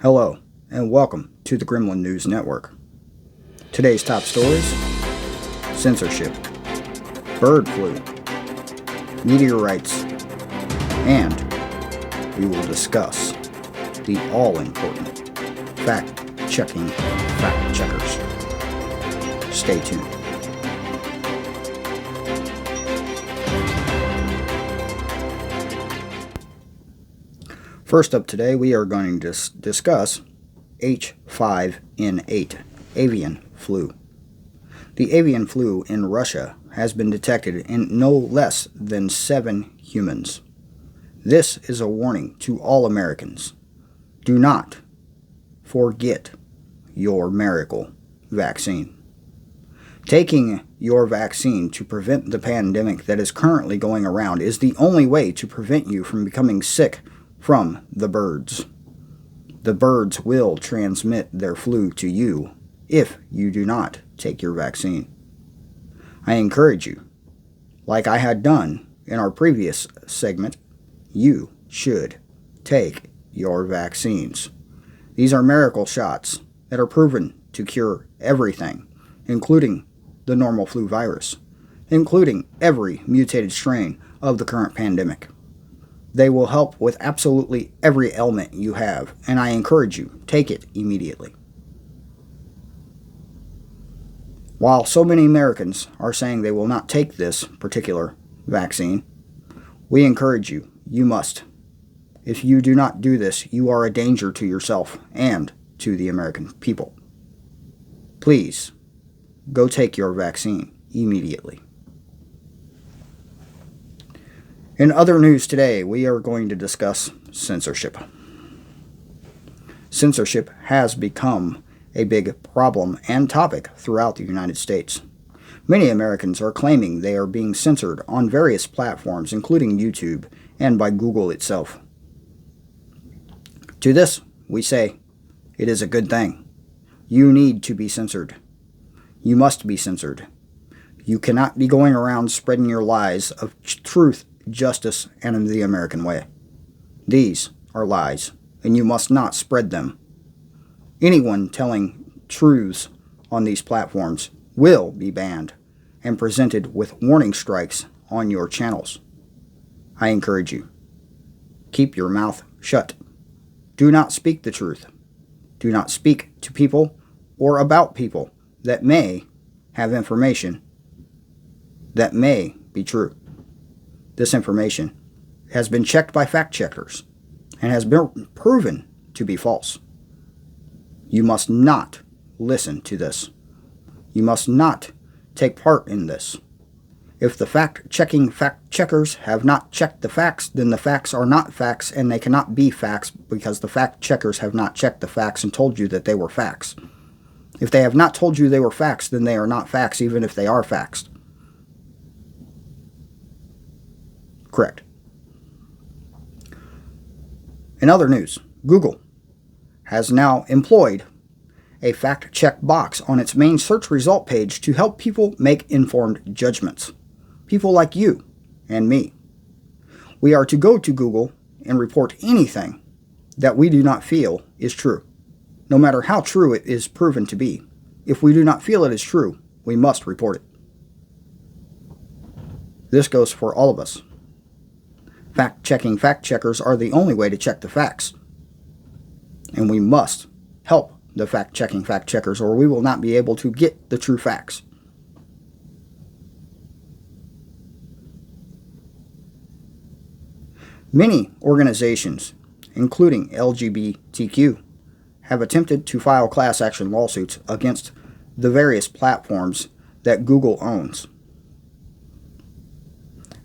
Hello, and welcome to the Grimlin News Network. Today's top stories: censorship, bird flu, meteorites, and we will discuss the all-important fact-checking fact-checkers. Stay tuned. First up today, we are going to discuss H5N8, avian flu. The avian flu in Russia has been detected in no less than 7 humans. This is a warning to all Americans. Do not forget your miracle vaccine. Taking your vaccine to prevent the pandemic that is currently going around is the only way to prevent you from becoming sick from the birds. The birds will transmit their flu to you if you do not take your vaccine. I encourage you, like I had done in our previous segment, you should take your vaccines. These are miracle shots that are proven to cure everything, including the normal flu virus, including every mutated strain of the current pandemic. They will help with absolutely every ailment you have, and I encourage you, take it immediately. While so many Americans are saying they will not take this particular vaccine, we encourage you, you must. If you do not do this, you are a danger to yourself and to the American people. Please, go take your vaccine immediately. In other news today, we are going to discuss censorship. Censorship has become a big problem and topic throughout the United States. Many Americans are claiming they are being censored on various platforms, including YouTube and by Google itself. To this, we say, it is a good thing. You need to be censored. You must be censored. You cannot be going around spreading your lies of truth, justice, and the American way. These are lies, and you must not spread them. Anyone telling truths on these platforms will be banned and presented with warning strikes on your channels. I encourage you, keep your mouth shut. Do not speak the truth. Do not speak to people or about people that may have information that may be true. This information has been checked by fact checkers and has been proven to be false. You must not listen to this. You must not take part in this. If the fact-checking fact checkers have not checked the facts, then the facts are not facts and they cannot be facts because the fact checkers have not checked the facts and told you that they were facts. If they have not told you they were facts, then they are not facts even if they are facts. Correct. In other news, Google has now employed a fact-check box on its main search result page to help people make informed judgments. People like you and me. We are to go to Google and report anything that we do not feel is true, no matter how true it is proven to be. If we do not feel it is true, we must report it. This goes for all of us. Fact-checking fact checkers are the only way to check the facts. And we must help the fact-checking fact checkers or we will not be able to get the true facts. Many organizations, including LGBTQ, have attempted to file class action lawsuits against the various platforms that Google owns.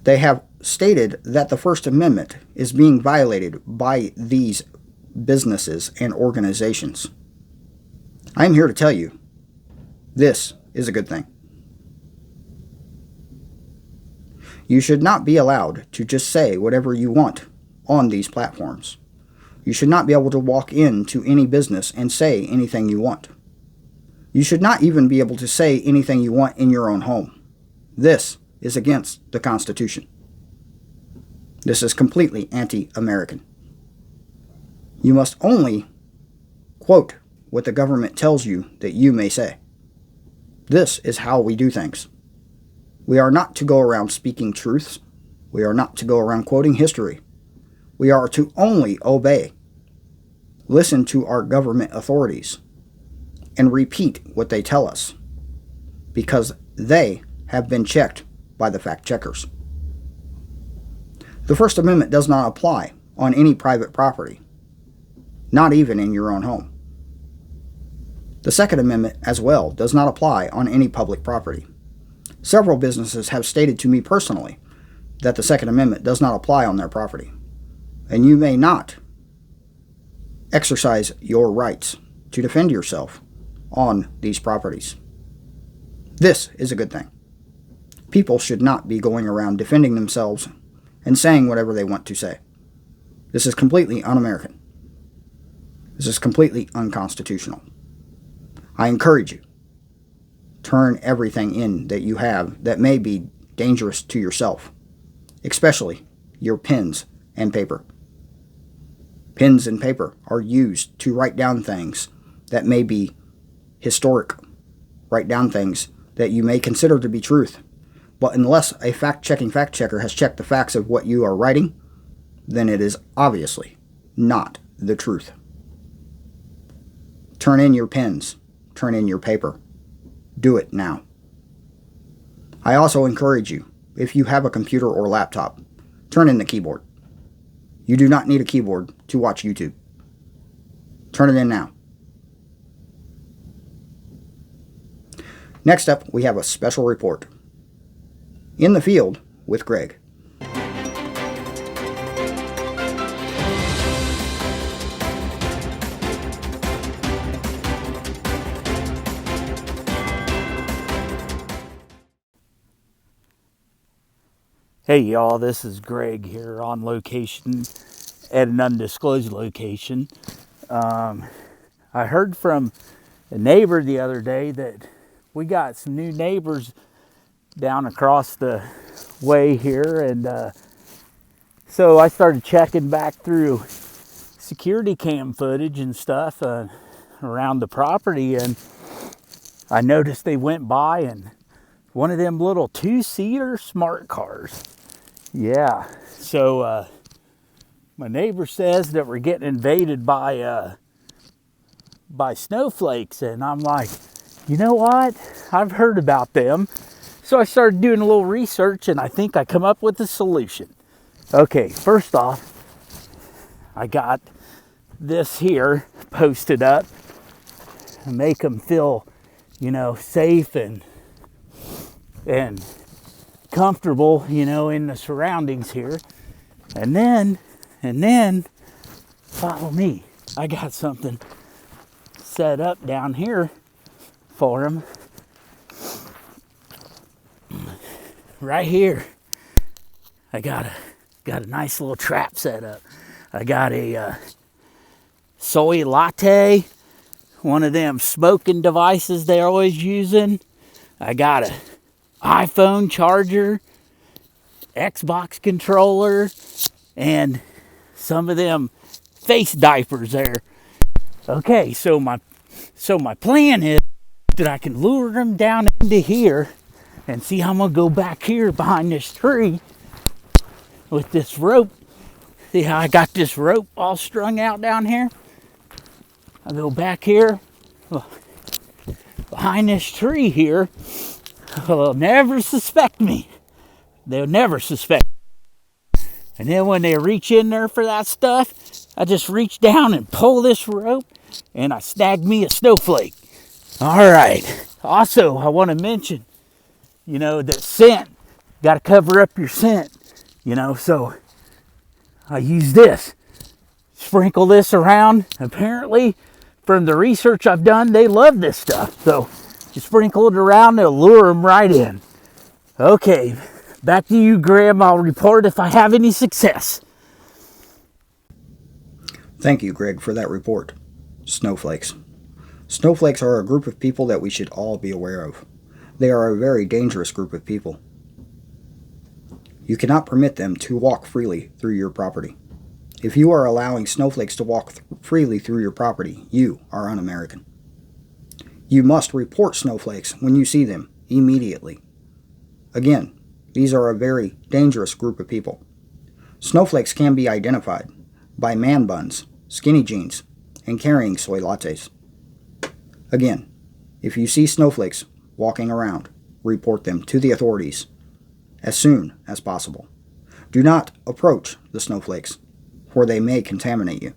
They have stated that the First Amendment is being violated by these businesses and organizations. I am here to tell you, this is a good thing. You should not be allowed to just say whatever you want on these platforms. You should not be able to walk into any business and say anything you want. You should not even be able to say anything you want in your own home. This is against the Constitution. This is completely anti-American. You must only Quote what the government tells you that you may say. This is how we do things. We are not to go around speaking truths. We are not to go around quoting history. We are to only obey. Listen to our government authorities and repeat what they tell us, because they have been checked by the fact checkers. The First Amendment does not apply on any private property, not even in your own home. The Second Amendment as well does not apply on any public property. Several businesses have stated to me personally that the Second Amendment does not apply on their property, and you may not exercise your rights to defend yourself on these properties. This is a good thing. People should not be going around defending themselves and saying whatever they want to say. This is completely un-American. This is completely unconstitutional. I encourage you, turn everything in that you have that may be dangerous to yourself, especially your pens and paper. Pens and paper are used to write down things that may be historic. Write down things that you may consider to be truth. But unless a fact-checking fact checker has checked the facts of what you are writing, then it is obviously not the truth. Turn in your pens. Turn in your paper. Do it now. I also encourage you, if you have a computer or laptop, turn in the keyboard. You do not need a keyboard to watch YouTube. Turn it in now. Next up, we have a special report. In the Field with Greg. Hey y'all, this is Greg here on location at an undisclosed location. I heard from a neighbor the other day that we got some new neighbors down across the way here, and so I started checking back through security cam footage and stuff around the property, and I noticed they went by in one of them little two-seater smart cars. Yeah, so my neighbor says that we're getting invaded by snowflakes, and I'm like, you know what? I've heard about them. So I started doing a little research, and I think I come up with a solution. Okay, first off, I got this here posted up to make them feel, safe and comfortable, in the surroundings here. And then follow me. I got something set up down here for them. Right here, I got a nice little trap set up. I got a soy latte, one of them smoking devices they're always using. I got a iPhone charger, Xbox controller, and some of them face diapers there. Okay, so my plan is that I can lure them down into here, and see how I'm gonna go back here behind this tree with this rope. See how I got this rope all strung out down here? I'll go back here behind this tree here. They'll never suspect me. They'll never suspect me. And then when they reach in there for that stuff, I just reach down and pull this rope, and I snag me a snowflake. All right. Also, I want to mention, that scent, got to cover up your scent, so I use this. Sprinkle this around. Apparently, from the research I've done, they love this stuff. So you sprinkle it around, it'll lure them right in. Okay, back to you, Graham. I'll report if I have any success. Thank you, Greg, for that report. Snowflakes. Snowflakes are a group of people that we should all be aware of. They are a very dangerous group of people. You cannot permit them to walk freely through your property. If you are allowing snowflakes to walk freely through your property, you are un-American. You must report snowflakes when you see them immediately. Again, these are a very dangerous group of people. Snowflakes can be identified by man buns, skinny jeans, and carrying soy lattes. Again, if you see snowflakes walking around, report them to the authorities as soon as possible. Do not approach the snowflakes, for they may contaminate you.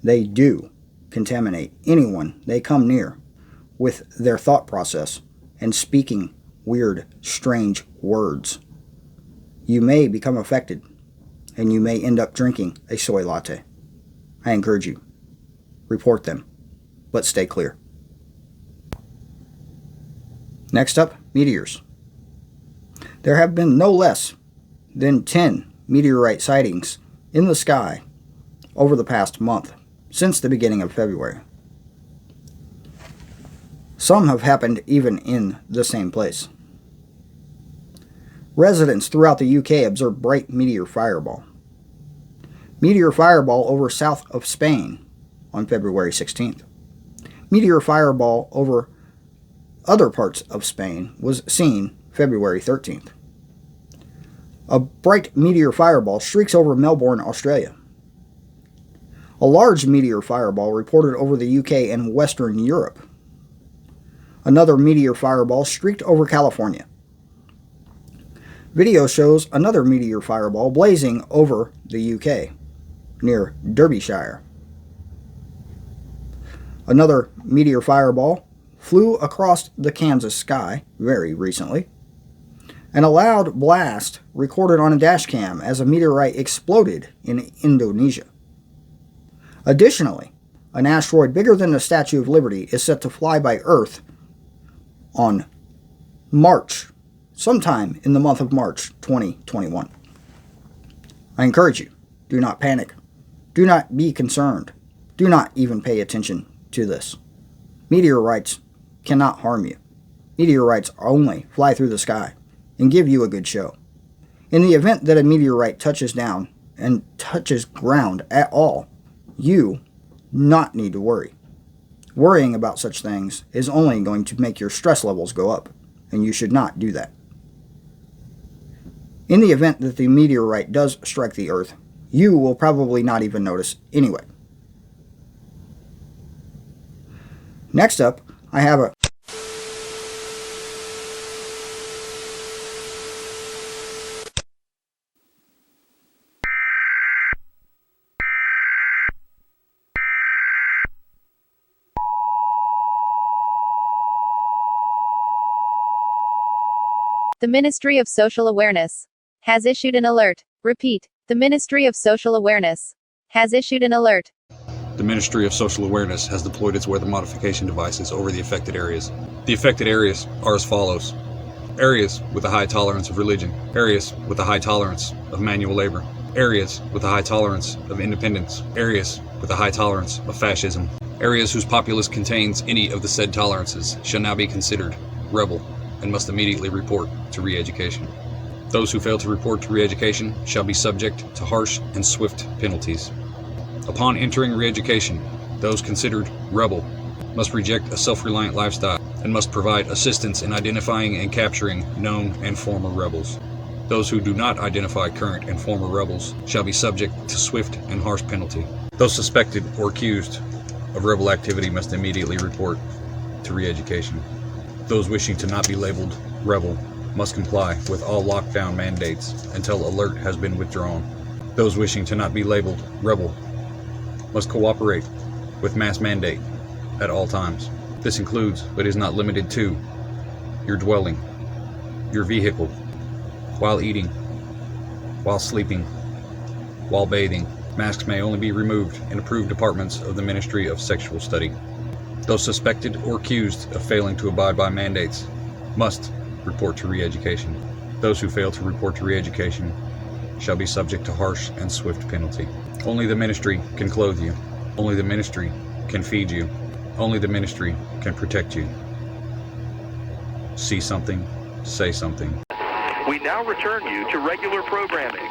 They do contaminate anyone they come near with their thought process and speaking weird, strange words. You may become affected, and you may end up drinking a soy latte. I encourage you, report them, but stay clear. Next up, meteors. There have been no less than 10 meteorite sightings in the sky over the past month, since the beginning of February. Some have happened even in the same place. Residents throughout the UK observed bright meteor fireball. Meteor fireball over south of Spain on February 16th. Meteor fireball over other parts of Spain was seen February 13th. A bright meteor fireball streaks over Melbourne, Australia. A large meteor fireball reported over the UK and Western Europe. Another meteor fireball streaked over California. Video shows another meteor fireball blazing over the UK, near Derbyshire. Another meteor fireball flew across the Kansas sky very recently. And a loud blast recorded on a dash cam as a meteorite exploded in Indonesia. Additionally, an asteroid bigger than the Statue of Liberty is set to fly by Earth on sometime in the month of March 2021. I encourage you, do not panic. Do not be concerned. Do not even pay attention to this. Meteorites cannot harm you. Meteorites only fly through the sky and give you a good show. In the event that a meteorite touches down and touches ground at all, you not need to worry. Worrying about such things is only going to make your stress levels go up, and you should not do that. In the event that the meteorite does strike the Earth, you will probably not even notice anyway. Next up, I have a The Ministry of Social Awareness has issued an alert. Repeat. The Ministry of Social Awareness has issued an alert. The Ministry of Social Awareness has deployed its weather modification devices over the affected areas. The affected areas are as follows. Areas with a high tolerance of religion. Areas with a high tolerance of manual labor. Areas with a high tolerance of independence. Areas with a high tolerance of fascism. Areas whose populace contains any of the said tolerances shall now be considered rebel and must immediately report to re-education. Those who fail to report to re-education shall be subject to harsh and swift penalties. Upon entering re-education, those considered rebel must reject a self-reliant lifestyle and must provide assistance in identifying and capturing known and former rebels. Those who do not identify current and former rebels shall be subject to swift and harsh penalty. Those suspected or accused of rebel activity must immediately report to re-education. Those wishing to not be labeled rebel must comply with all lockdown mandates until alert has been withdrawn. Those wishing to not be labeled rebel must cooperate with mask mandate at all times. This includes, but is not limited to, your dwelling, your vehicle, while eating, while sleeping, while bathing. Masks may only be removed in approved departments of the Ministry of Sexual Study. Those suspected or accused of failing to abide by mandates must report to re-education. Those who fail to report to re-education shall be subject to harsh and swift penalty. Only the ministry can clothe you. Only the ministry can feed you. Only the ministry can protect you. See something, say something. We now return you to regular programming.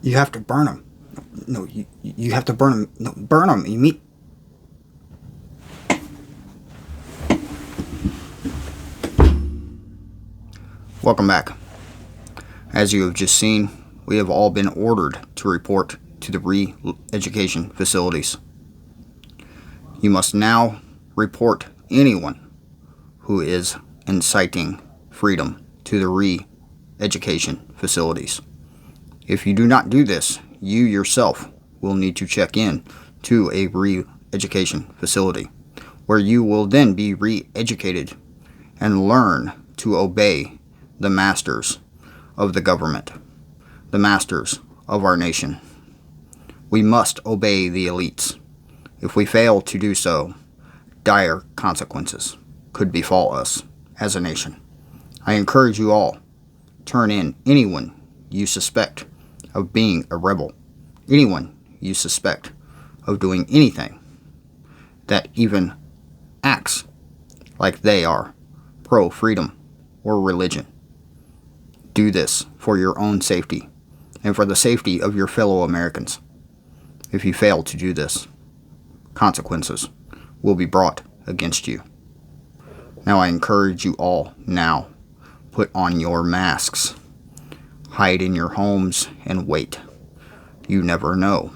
You have to burn them. No, you have to burn them. No, burn them. You mean... Welcome back. As you have just seen, we have all been ordered to report to the re-education facilities. You must now report anyone who is inciting freedom to the re-education facilities. If you do not do this, you yourself will need to check in to a re-education facility, where you will then be re-educated and learn to obey the masters of the government, the masters of our nation. We must obey the elites. If we fail to do so, dire consequences could befall us as a nation. I encourage you all, turn in anyone you suspect of being a rebel, anyone you suspect of doing anything that even acts like they are pro-freedom or religion. Do this for your own safety and for the safety of your fellow Americans. If you fail to do this, consequences will be brought against you. Now I encourage you all now, put on your masks, hide in your homes, and wait. You never know.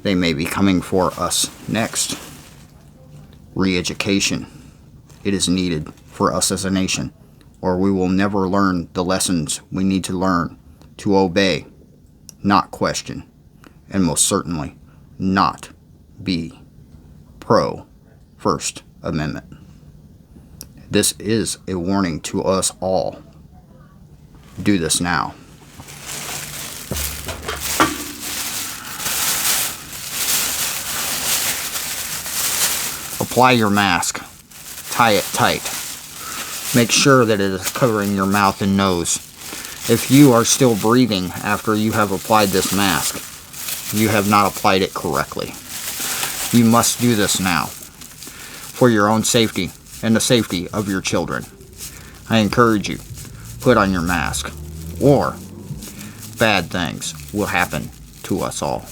They may be coming for us next. Re-education. It is needed for us as a nation, or we will never learn the lessons we need to learn to obey, not question, and most certainly not be pro-First Amendment. This is a warning to us all. Do this now. Apply your mask. Tie it tight. Make sure that it is covering your mouth and nose. If you are still breathing after you have applied this mask, you have not applied it correctly. You must do this now for your own safety and the safety of your children. I encourage you, put on your mask, or bad things will happen to us all.